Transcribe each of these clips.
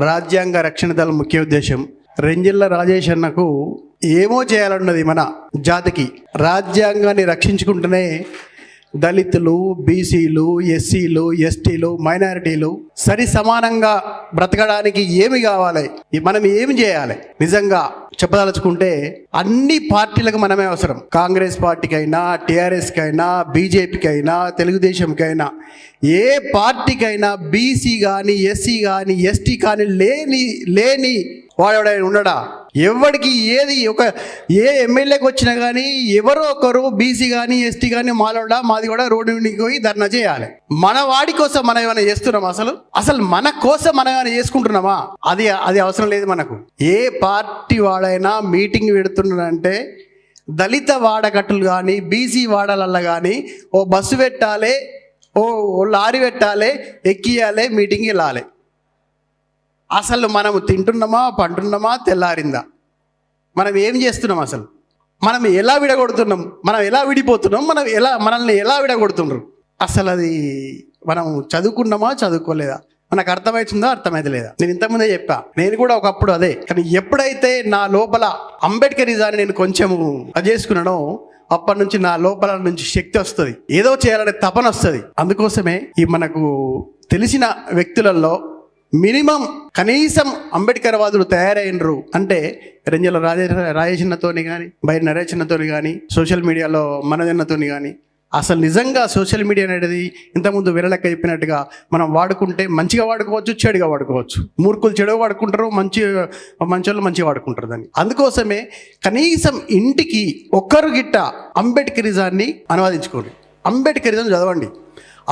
రాజ్యాంగ రక్షణ దళం ముఖ్య ఉద్దేశం రెంజిళ్ళ రాజేష్ అన్నకు ఏమో చేయాలన్నది మన జాతికి. రాజ్యాంగాన్ని రక్షించుకుంటూనే దళితులు, బీసీలు, ఎస్సీలు, ఎస్టీలు, మైనారిటీలు సరి సమానంగా బ్రతకడానికి ఏమి కావాలి, మనం ఏమి చేయాలి? నిజంగా చెప్పదలుచుకుంటే అన్ని పార్టీలకు మనమే అవసరం. కాంగ్రెస్ పార్టీకైనా, టీఆర్ఎస్కైనా, బీజేపీకైనా, తెలుగుదేశంకైనా, ఏ పార్టీకైనా బీసీ కానీ, ఎస్సీ కానీ, ఎస్టీ కానీ లేని వాడెవడైనా ఉండడా? ఎవరికి ఏది ఏ ఎమ్మెల్యేకి వచ్చినా కానీ ఎవరో ఒకరు బీసీ కానీ, ఎస్టీ కానీ, మాది కూడా రోడ్డు మీదకి పోయి ధర్నా చేయాలి. మన వాడి కోసం మనం ఏమైనా చేస్తున్నాం? అసలు మన కోసం మనం ఏమైనా చేసుకుంటున్నామా? అది అవసరం లేదు మనకు. ఏ పార్టీ వాడైనా మీటింగ్ పెడుతున్నాడంటే దళిత వాడకట్టులు కానీ, బీసీ వాడలల్లో కానీ ఓ బస్సు పెట్టాలి, ఓ లారీ పెట్టాలి, ఎక్కియాలి, మీటింగ్ వెళ్ళాలి. అసలు మనము తింటున్నామా, పంటున్నామా, తెల్లారిందా? మనం ఏం చేస్తున్నాం? అసలు మనం ఎలా విడగొడుతున్నాం? మనం ఎలా విడిపోతున్నాం? మనల్ని ఎలా విడగొడుతున్నారు? అసలు అది మనం చదువుకున్నామా, చదువుకోలేదా? మనకు అర్థమవుతుందా, అర్థమైతలేదా? నేను ఇంతకుముందే చెప్పా, నేను కూడా ఒకప్పుడు అదే. కానీ ఎప్పుడైతే నా లోపల అంబేద్కరిజాన్ని నేను కొంచెము అది చేసుకున్నానో అప్పటి నుంచి నా లోపల నుంచి శక్తి వస్తుంది, ఏదో చేయాలనే తపన వస్తుంది. అందుకోసమే ఈ మనకు తెలిసిన వ్యక్తులలో కనీసం అంబేద్కర్ వాదులు తయారైనరు అంటే రెంజల రాజేషన్నతోని కానీ, బైరి నరేషన్నతోని కానీ, సోషల్ మీడియాలో మనదన్నతోని కానీ. అసలు నిజంగా సోషల్ మీడియా అనేది ఇంతకుముందు విరలెక్క చెప్పినట్టుగా మనం వాడుకుంటే మంచిగా వాడుకోవచ్చు, చెడుగా వాడుకోవచ్చు. మూర్ఖులు చెడుగా వాడుకుంటారు, మంచోళ్ళు మంచిగా వాడుకుంటారు దాన్ని. అందుకోసమే కనీసం ఇంటికి ఒక్కరు గిట్ట అంబేద్కరిజాన్ని అనువాదించుకోండి, అంబేద్కరిజం చదవండి.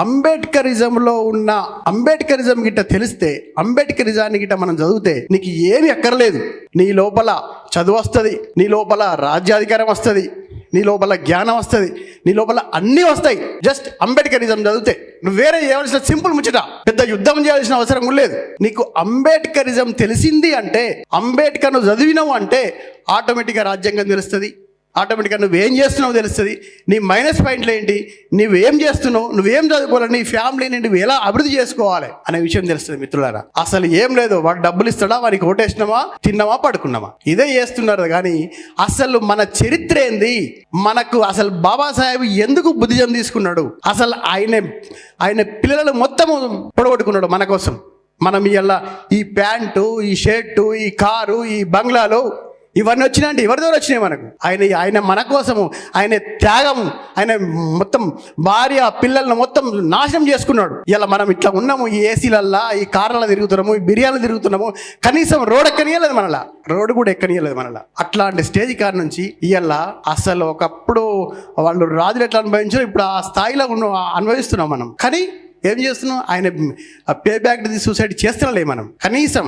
అంబేద్కరిజంలో ఉన్న అంబేద్కరిజం గిట్ట తెలిస్తే, అంబేద్కరిజాన్ని గిట్ట మనం చదివితే నీకు ఏమి అక్కర్లేదు. నీ లోపల చదువు వస్తుంది, నీ లోపల రాజ్యాధికారం వస్తుంది, నీ లోపల జ్ఞానం వస్తుంది, నీ లోపల అన్నీ వస్తాయి. జస్ట్ అంబేద్కరిజం చదివితే. నువ్వు వేరే చేయవలసిన సింపుల్ ముచ్చట, పెద్ద యుద్ధం చేయాల్సిన అవసరం లేదు. నీకు అంబేద్కరిజం తెలిసింది అంటే, అంబేద్కర్ను చదివినావు అంటే ఆటోమేటిక్గా రాజ్యాంగం తెలుస్తుంది, ఆటోమేటిక్గా నువ్వేం చేస్తున్నావు తెలుస్తుంది, నీ మైనస్ పాయింట్లు ఏంటి, నువ్వేం చేస్తున్నావు, నువ్వేం చదువుకోవాలి, నీ ఫ్యామిలీని నువ్వు ఎలా అభివృద్ధి చేసుకోవాలి అనే విషయం తెలుస్తుంది. మిత్రులారా, అసలు ఏం లేదు, వాడు డబ్బులు ఇస్తాడా, వారికి ఓటేసినామా, తిన్నామా, పడుకున్నామా, ఇదే చేస్తున్నారు. కానీ అసలు మన చరిత్ర ఏంది, మనకు అసలు బాబాసాహెబ్ ఎందుకు బుద్ధిజం తీసుకున్నాడు, అసలు ఆయన పిల్లలు మొత్తం పొడగొట్టుకున్నాడు మన కోసం. మనం ఇలా ఈ ప్యాంటు, ఈ షర్టు, ఈ కారు, ఈ బంగ్లాలు ఇవన్నీ వచ్చినాయంటే ఎవరి ద్వారా వచ్చినాయి మనకు? ఆయన మన కోసము, ఆయన త్యాగము, ఆయన మొత్తం భార్య పిల్లలను మొత్తం నాశనం చేసుకున్నాడు. ఇలా మనం ఇట్లా ఉన్నాము, ఈ ఏసీలల్లా, ఈ కార్లలో తిరుగుతున్నాము, ఈ బిర్యానీలు తిరుగుతున్నాము, కనీసం రోడ్ ఎక్కనియలేదు మనలా, రోడ్డు కూడా ఎక్కనియలేదు మనలా. అట్లాంటి స్టేజ్ కాడ నుంచి ఇవాళ అసలు ఒకప్పుడు వాళ్ళు రాజులు ఎట్లా అనుభవించారు, ఇప్పుడు ఆ స్థాయిలో అనుభవిస్తున్నాం మనం. కానీ ఏం చేస్తున్నాం? ఆయన pay back to the society చేస్తున్నాలే మనం. కనీసం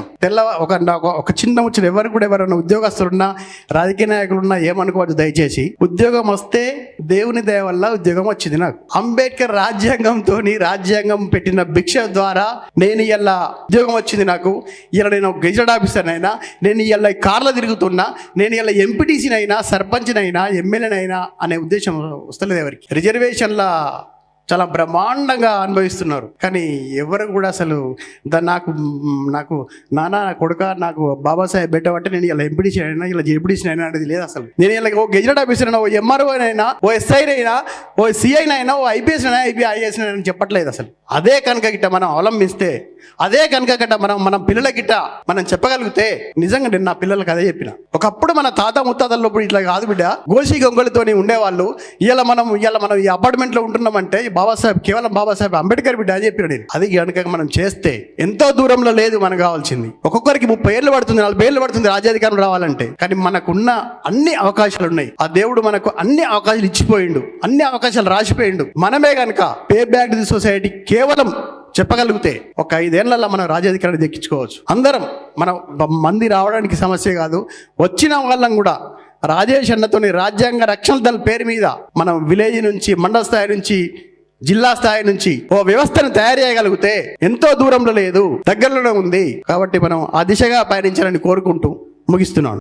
ఒక చిన్న వచ్చిన ఎవరైనా ఉద్యోగస్తులున్నా, రాజకీయ నాయకులున్నా ఏమనుకోవచ్చు దయచేసి. ఉద్యోగం వస్తే దేవుని దయ వల్ల ఉద్యోగం వచ్చింది నాకు. అంబేద్కర్ రాజ్యాంగం పెట్టిన భిక్ష ద్వారా నేను ఇలా ఉద్యోగం వచ్చింది నాకు. ఇలా నేను గెజెట్ ఆఫీసర్ అయినా, నేను ఇలా కార్లో తిరుగుతున్నా, నేను ఇలా ఎంపీటీసీనైనా, సర్పంచ్నైనా, ఎమ్మెల్యేనైనా అనే ఉద్దేశం వస్తలేదు ఎవరికి. రిజర్వేషన్ల చాలా బ్రహ్మాండంగా అనుభవిస్తున్నారు. కానీ ఎవరు కూడా అసలు నాకు నాన్న కొడుక, నాకు బాబాసాహెబ్ పెట్టబట్టి నేను ఇలా ఎంపీటీసీ అయినా, ఇలా జేపీటీసీ అయినా అనేది లేదు అసలు. నేను ఇలా ఓ గెజెట్ ఆఫీసర్ అయినా, ఓ ఎంఆర్ఓ అయినా, ఓ ఎస్ఐనైనా, ఓ సిఐనైనా, ఓ ఐపీఎస్ అయినా, ఐఏఎస్ అయినా చెప్పట్లేదు అసలు. అదే కనుక గిట్ట మనం అవలంబిస్తే, అదే కనుక గిట్ట మనం పిల్లల గిట్ట మనం చెప్పగలిగితే, నిజంగా నేను నా పిల్లలకి అదే చెప్పిన. ఒకప్పుడు మన తాత ముత్తాతల్లో ఇట్లా కాదు బిడ్డ, గోసి గొంగళితోని ఉండేవాళ్ళు. ఇలా మనం ఈ అపార్ట్మెంట్లో ఉంటున్నామంటే కేవలం బాబాసాహెబ్ అంబేద్కర్ బిడ్డ అని చెప్పిన నేను. అది కనుక మనం చేస్తే ఎంతో దూరంలో లేదు మనకు కావాల్సింది. ఒక్కొక్కరికి 30 ఏళ్ళు పడుతుంది, 40 ఏళ్ళు పడుతుంది రాజ్యాధికారం రావాలంటే. కానీ మనకున్న అన్ని అవకాశాలు ఉన్నాయి. ఆ దేవుడు మనకు అన్ని అవకాశాలు ఇచ్చిపోయిండు, అన్ని అవకాశాలు రాసిపోయిండు. మనమే కనుక pay back to the society కేవలం చెప్పగలిగితే ఒక 5 ఏళ్లలో మనం రాజ్యాధికారాన్ని దక్కించుకోవచ్చు. అందరం మన మంది రావడానికి సమస్య కాదు, వచ్చిన వాళ్ళం కూడా రాజేష్ అన్నతోని రాజ్యాంగ రక్షణ దళ పేరు మీద మనం విలేజ్ నుంచి, మండల స్థాయి నుంచి, జిల్లా స్థాయి నుంచి ఓ వ్యవస్థను తయారు చేయగలిగితే ఎంతో దూరంలో లేదు, దగ్గరలోనే ఉంది. కాబట్టి మనం ఆ దిశగా పయనించాలని కోరుకుంటూ ముగిస్తున్నాను.